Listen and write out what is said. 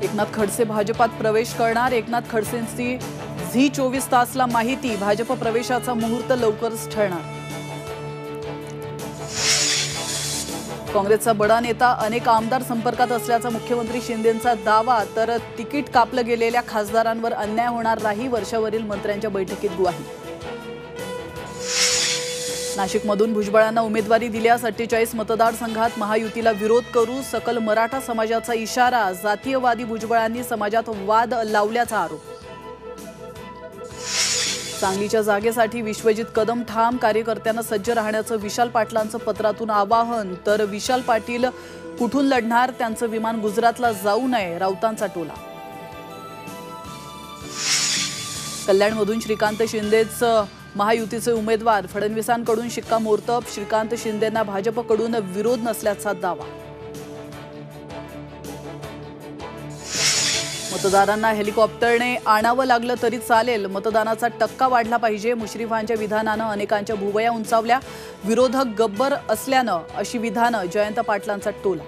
एकनाथ खडसे भाजपात प्रवेश करणार। एकनाथ खडसेंची झी 24 तासला माहिती, भाजप प्रवेशाचा मुहूर्त लवकरच ठरणार। काँग्रेसचा बडा नेता अनेक आमदार संपर्कात असल्याचा मुख्यमंत्री शिंदेंचा दावा, तर तिकीट कापलं गेलेल्या खासदारांवर अन्याय होणार नाही, वर्षावरील मंत्र्यांच्या बैठकीत ग्वाही। नाशिकमधून भुजबळांना उमेदवारी दिल्यास 48 मतदारसंघात महायुतीला विरोध करू, सकल मराठा समाजाचा इशारा। जातीयवादी भुजबळांनी समाजात वाद लावल्याचा आरोप। सांगलीच्या जागेसाठी विश्वजित कदम ठाम, कार्यकर्त्यांना सज्ज राहण्याचं विशाल पाटलांचं पत्रातून आवाहन। तर विशाल पाटील कुठून लढणार, त्यांचं विमान गुजरातला जाऊ नये, राऊतांचा टोला। कल्याणमधून श्रीकांत शिंदेच महायुतीचे उमेदवार, फडणवीसांकडून शिक्कामोर्तब। श्रीकांत शिंदेंना भाजपकडून विरोध नसल्याचा दावा। मतदारांना हेलिकॉप्टरने आणावं लागलं तरी चालेल, मतदानाचा टक्का वाढला पाहिजे। मुश्रीफांच्या विधानानं अनेकांच्या भुवया उंचावल्या, विरोधक गब्बर असल्यानं अशी विधानं, जयंत पाटलांचा टोला।